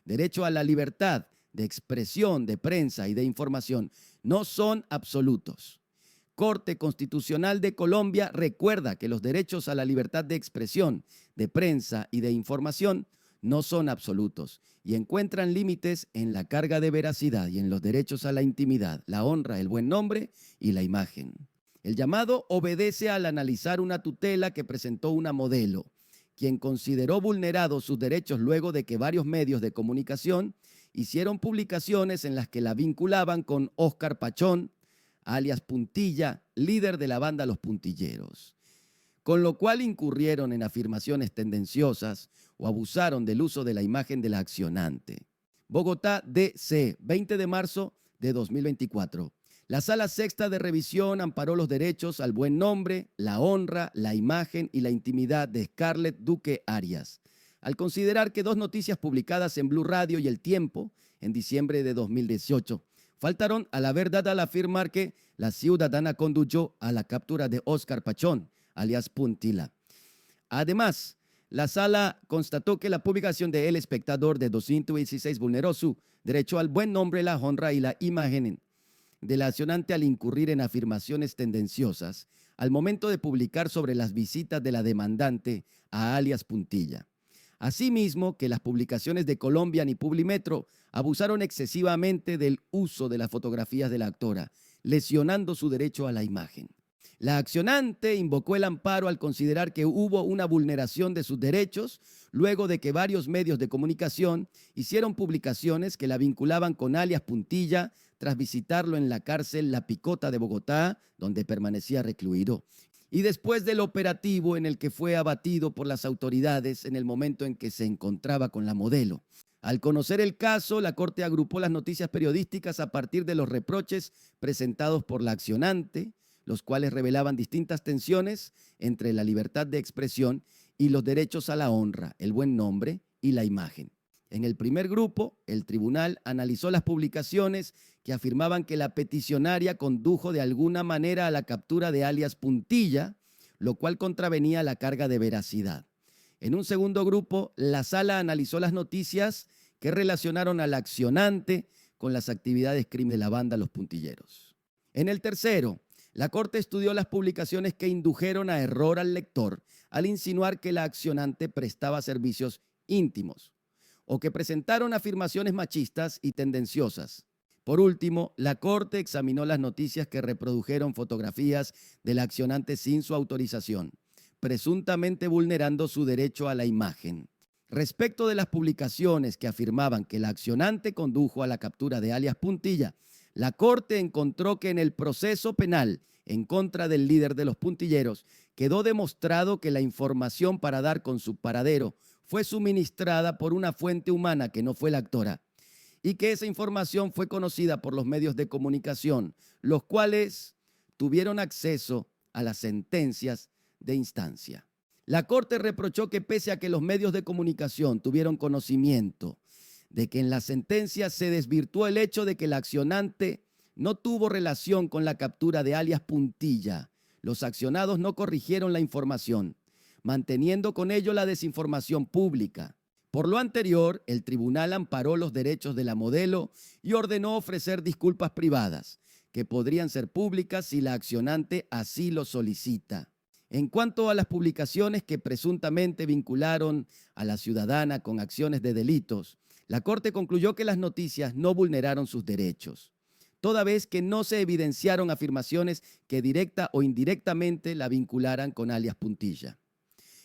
derecho a la libertad de expresión, de prensa y de información no son absolutos. Corte Constitucional de Colombia recuerda que los derechos a la libertad de expresión, de prensa y de información no son absolutos y encuentran límites en la carga de veracidad y en los derechos a la intimidad, la honra, el buen nombre y la imagen. El llamado obedece al analizar una tutela que presentó una modelo, quien consideró vulnerados sus derechos luego de que varios medios de comunicación hicieron publicaciones en las que la vinculaban con Óscar Pachón, alias Puntilla, líder de la banda Los Puntilleros, con lo cual incurrieron en afirmaciones tendenciosas o abusaron del uso de la imagen de la accionante. Bogotá, D.C., 20 de marzo de 2024. La Sala Sexta de Revisión amparó los derechos al buen nombre, la honra, la imagen y la intimidad de Scarlett Duque Arias, al considerar que dos noticias publicadas en Blue Radio y El Tiempo en diciembre de 2018 faltaron a la verdad al afirmar que la ciudadana condujo a la captura de Óscar Pachón, alias Puntilla. Además, la sala constató que la publicación de El Espectador de 216 vulneró su derecho al buen nombre, la honra y la imagen de la accionante al incurrir en afirmaciones tendenciosas al momento de publicar sobre las visitas de la demandante a alias Puntilla. Asimismo, que las publicaciones de Colombian y Publimetro abusaron excesivamente del uso de las fotografías de la actora, lesionando su derecho a la imagen. La accionante invocó el amparo al considerar que hubo una vulneración de sus derechos luego de que varios medios de comunicación hicieron publicaciones que la vinculaban con alias Puntilla tras visitarlo en la cárcel La Picota de Bogotá, donde permanecía recluido, y después del operativo en el que fue abatido por las autoridades en el momento en que se encontraba con la modelo. Al conocer el caso, la Corte agrupó las noticias periodísticas a partir de los reproches presentados por la accionante, los cuales revelaban distintas tensiones entre la libertad de expresión y los derechos a la honra, el buen nombre y la imagen. En el primer grupo, el tribunal analizó las publicaciones que afirmaban que la peticionaria condujo de alguna manera a la captura de alias Puntilla, lo cual contravenía la carga de veracidad. En un segundo grupo, la sala analizó las noticias que relacionaron al accionante con las actividades criminales de la banda Los Puntilleros. En el tercero, la Corte estudió las publicaciones que indujeron a error al lector al insinuar que la accionante prestaba servicios íntimos o que presentaron afirmaciones machistas y tendenciosas. Por último, la Corte examinó las noticias que reprodujeron fotografías de la accionante sin su autorización, presuntamente vulnerando su derecho a la imagen. Respecto de las publicaciones que afirmaban que la accionante condujo a la captura de alias Puntilla, la Corte encontró que en el proceso penal en contra del líder de los Puntilleros quedó demostrado que la información para dar con su paradero fue suministrada por una fuente humana que no fue la actora y que esa información fue conocida por los medios de comunicación, los cuales tuvieron acceso a las sentencias de instancia. La Corte reprochó que pese a que los medios de comunicación tuvieron conocimiento de que en la sentencia se desvirtuó el hecho de que la accionante no tuvo relación con la captura de alias Puntilla, los accionados no corrigieron la información, manteniendo con ello la desinformación pública. Por lo anterior, el tribunal amparó los derechos de la modelo y ordenó ofrecer disculpas privadas, que podrían ser públicas si la accionante así lo solicita. En cuanto a las publicaciones que presuntamente vincularon a la ciudadana con acciones de delitos, la Corte concluyó que las noticias no vulneraron sus derechos, toda vez que no se evidenciaron afirmaciones que directa o indirectamente la vincularan con alias Puntilla.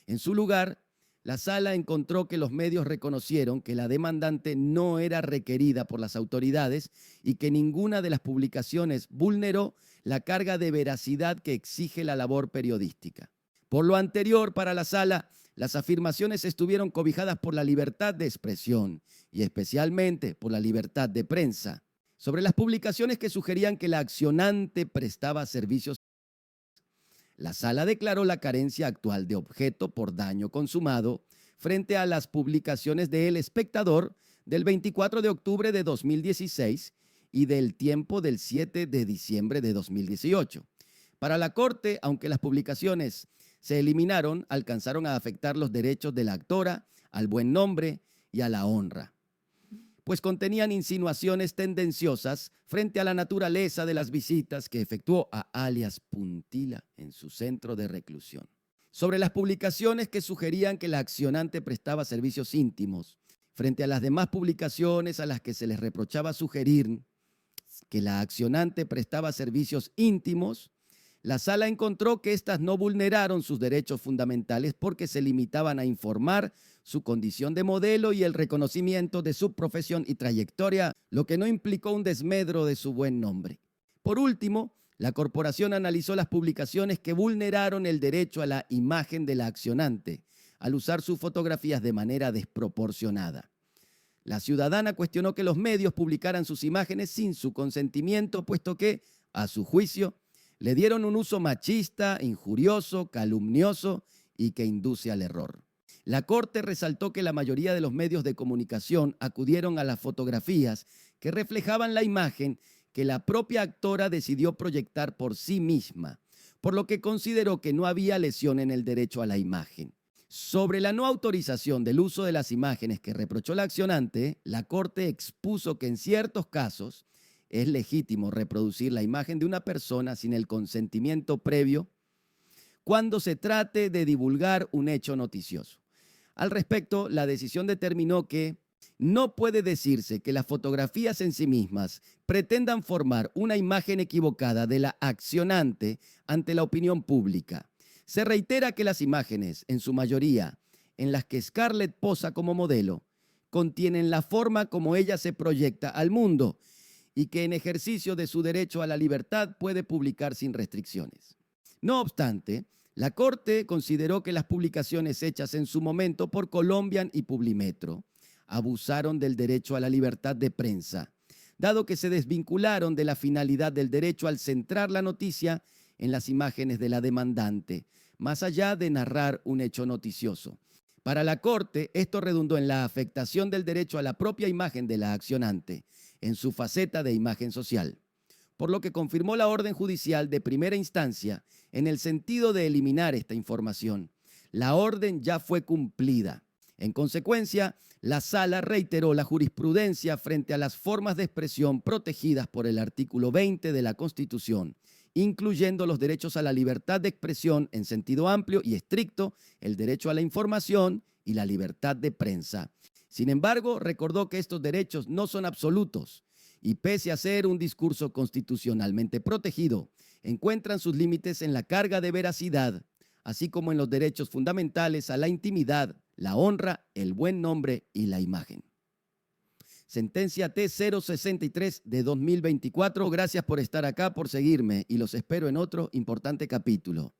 En su lugar, la sala encontró que los medios reconocieron que la demandante no era requerida por las autoridades y que ninguna de las publicaciones vulneró la carga de veracidad que exige la labor periodística. Por lo anterior, para la sala, las afirmaciones estuvieron cobijadas por la libertad de expresión y especialmente por la libertad de prensa. Sobre las publicaciones que sugerían que la accionante prestaba servicios, la sala declaró la carencia actual de objeto por daño consumado frente a las publicaciones de El Espectador del 24 de octubre de 2016 y del Tiempo del 7 de diciembre de 2018. Para la Corte, aunque las publicaciones se eliminaron, alcanzaron a afectar los derechos de la actora, al buen nombre y a la honra. pues contenían insinuaciones tendenciosas frente a la naturaleza de las visitas que efectuó a alias Puntila en su centro de reclusión. Sobre las publicaciones que sugerían que la accionante prestaba servicios íntimos, frente a las demás publicaciones a las que se les reprochaba sugerir que la accionante prestaba servicios íntimos, la sala encontró que éstas no vulneraron sus derechos fundamentales porque se limitaban a informar su condición de modelo y el reconocimiento de su profesión y trayectoria, lo que no implicó un desmedro de su buen nombre. Por último, la corporación analizó las publicaciones que vulneraron el derecho a la imagen de la accionante, al usar sus fotografías de manera desproporcionada. La ciudadana cuestionó que los medios publicaran sus imágenes sin su consentimiento, puesto que, a su juicio, le dieron un uso machista, injurioso, calumnioso y que induce al error. La Corte resaltó que la mayoría de los medios de comunicación acudieron a las fotografías que reflejaban la imagen que la propia actora decidió proyectar por sí misma, por lo que consideró que no había lesión en el derecho a la imagen. Sobre la no autorización del uso de las imágenes que reprochó la accionante, la Corte expuso que en ciertos casos es legítimo reproducir la imagen de una persona sin el consentimiento previo cuando se trate de divulgar un hecho noticioso. Al respecto, la decisión determinó que no puede decirse que las fotografías en sí mismas pretendan formar una imagen equivocada de la accionante ante la opinión pública. Se reitera que las imágenes, en su mayoría, en las que Scarlett posa como modelo, contienen la forma como ella se proyecta al mundo y que en ejercicio de su derecho a la libertad puede publicar sin restricciones. No obstante, la Corte consideró que las publicaciones hechas en su momento por Colombian y Publimetro abusaron del derecho a la libertad de prensa, dado que se desvincularon de la finalidad del derecho al centrar la noticia en las imágenes de la demandante, más allá de narrar un hecho noticioso. Para la Corte, esto redundó en la afectación del derecho a la propia imagen de la accionante, en su faceta de imagen social, por lo que confirmó la orden judicial de primera instancia en el sentido de eliminar esta información. La orden ya fue cumplida. En consecuencia, la Sala reiteró la jurisprudencia frente a las formas de expresión protegidas por el artículo 20 de la Constitución, incluyendo los derechos a la libertad de expresión en sentido amplio y estricto, el derecho a la información y la libertad de prensa. Sin embargo, recordó que estos derechos no son absolutos y, pese a ser un discurso constitucionalmente protegido, encuentran sus límites en la carga de veracidad, así como en los derechos fundamentales a la intimidad, la honra, el buen nombre y la imagen. Sentencia T063 de 2024. Gracias por estar acá, por seguirme y los espero en otro importante capítulo.